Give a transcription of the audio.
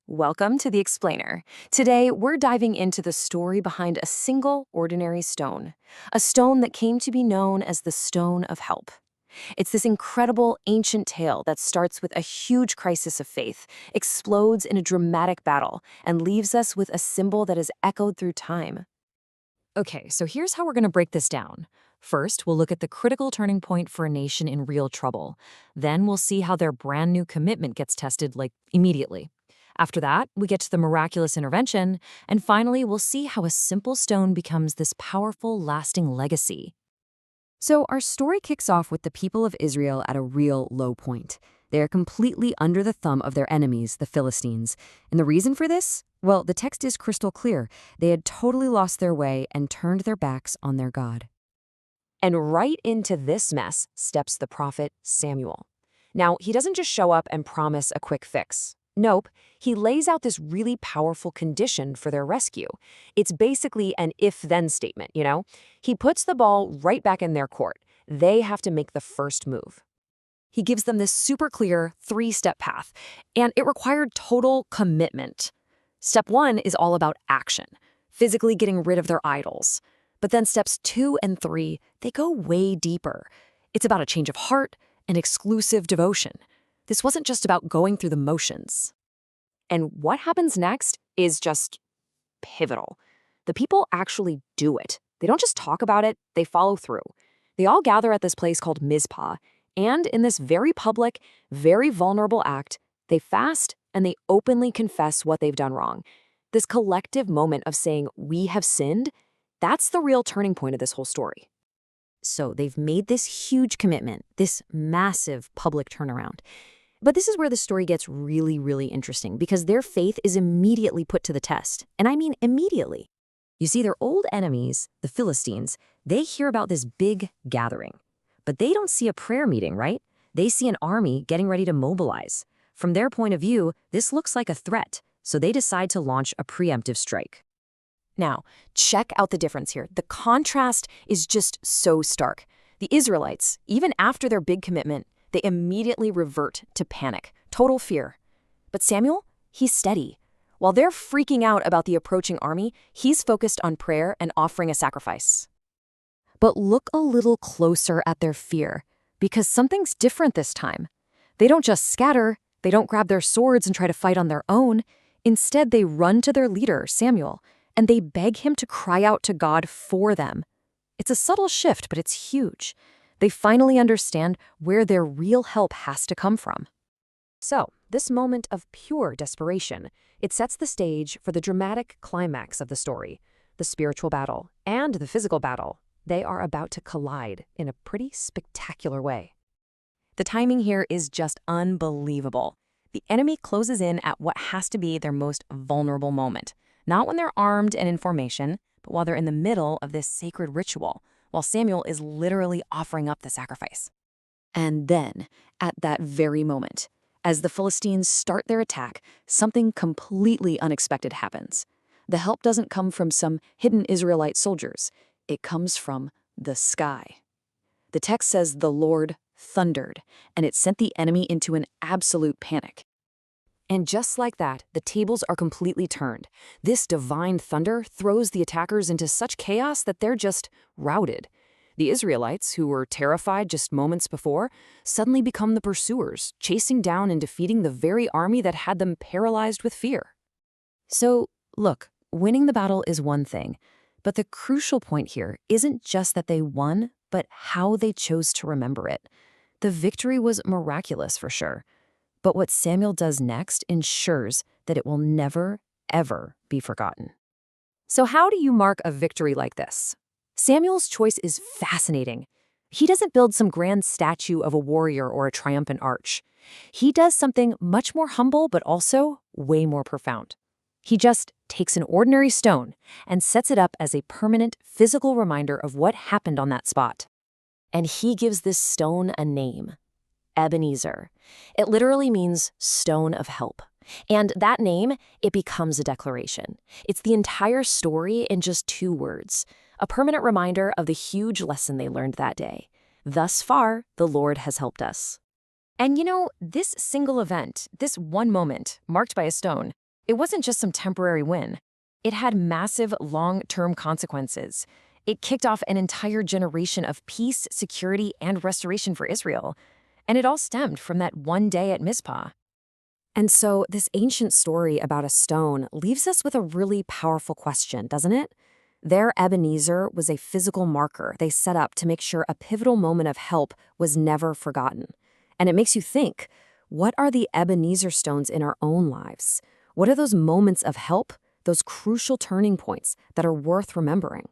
Welcome to The Explainer. Today, we're diving into the story behind a single ordinary stone, a stone that came to be known as the Stone of Help. It's this incredible ancient tale that starts with a huge crisis of faith, explodes in a dramatic battle, and leaves us with a symbol that has echoed through time. Okay, so here's how we're going to break this down. First, we'll look at the critical turning point for a nation in real trouble. Then we'll see how their brand new commitment gets tested, immediately. After that, we get to the miraculous intervention, and finally, we'll see how a simple stone becomes this powerful, lasting legacy. So our story kicks off with the people of Israel at a real low point. They are completely under the thumb of their enemies, the Philistines. And the reason for this? Well, the text is crystal clear. They had totally lost their way and turned their backs on their God. And right into this mess steps the prophet Samuel. Now, he doesn't just show up and promise a quick fix. Nope, he lays out this really powerful condition for their rescue. It's basically an if-then statement, He puts the ball right back in their court. They have to make the first move. He gives them this super clear 3-step path, and it required total commitment. Step 1 is all about action, physically getting rid of their idols. But then steps 2 and 3, they go way deeper. It's about a change of heart and exclusive devotion. This wasn't just about going through the motions. And what happens next is just pivotal. The people actually do it. They don't just talk about it, they follow through. They all gather at this place called Mizpah, and in this very public, very vulnerable act, they fast and they openly confess what they've done wrong. This collective moment of saying, "We have sinned," that's the real turning point of this whole story. So they've made this huge commitment, this massive public turnaround. But this is where the story gets really, really interesting, because their faith is immediately put to the test. And I mean immediately. You see, their old enemies, the Philistines, they hear about this big gathering. But they don't see a prayer meeting, right? They see an army getting ready to mobilize. From their point of view, this looks like a threat, so they decide to launch a preemptive strike. Now, check out the difference here. The contrast is just so stark. The Israelites, even after their big commitment, they immediately revert to panic, total fear. But Samuel, he's steady. While they're freaking out about the approaching army, he's focused on prayer and offering a sacrifice. But look a little closer at their fear, because something's different this time. They don't just scatter, they don't grab their swords and try to fight on their own. Instead, they run to their leader, Samuel, and they beg him to cry out to God for them. It's a subtle shift, but it's huge. They finally understand where their real help has to come from. So, this moment of pure desperation, it sets the stage for the dramatic climax of the story. The spiritual battle and the physical battle, they are about to collide in a pretty spectacular way. The timing here is just unbelievable. The enemy closes in at what has to be their most vulnerable moment. Not when they're armed and in formation, but while they're in the middle of this sacred ritual, while Samuel is literally offering up the sacrifice. And then, at that very moment, as the Philistines start their attack, something completely unexpected happens. The help doesn't come from some hidden Israelite soldiers. It comes from the sky. The text says the Lord thundered, and it sent the enemy into an absolute panic. And just like that, the tables are completely turned. This divine thunder throws the attackers into such chaos that they're just routed. The Israelites, who were terrified just moments before, suddenly become the pursuers, chasing down and defeating the very army that had them paralyzed with fear. So, look, winning the battle is one thing, but the crucial point here isn't just that they won, but how they chose to remember it. The victory was miraculous for sure. But what Samuel does next ensures that it will never, ever be forgotten. So how do you mark a victory like this? Samuel's choice is fascinating. He doesn't build some grand statue of a warrior or a triumphant arch. He does something much more humble, but also way more profound. He just takes an ordinary stone and sets it up as a permanent physical reminder of what happened on that spot. And he gives this stone a name. Ebenezer. It literally means stone of help. And that name, it becomes a declaration. It's the entire story in just 2 words, a permanent reminder of the huge lesson they learned that day. Thus far, the Lord has helped us. And this single event, this one moment, marked by a stone, It wasn't just some temporary win. It had massive long-term consequences. It kicked off an entire generation of peace, security, and restoration for Israel. And it all stemmed from that one day at Mizpah. And so, this ancient story about a stone leaves us with a really powerful question, doesn't it? Their Ebenezer was a physical marker they set up to make sure a pivotal moment of help was never forgotten. And it makes you think, what are the Ebenezer stones in our own lives? What are those moments of help, those crucial turning points that are worth remembering?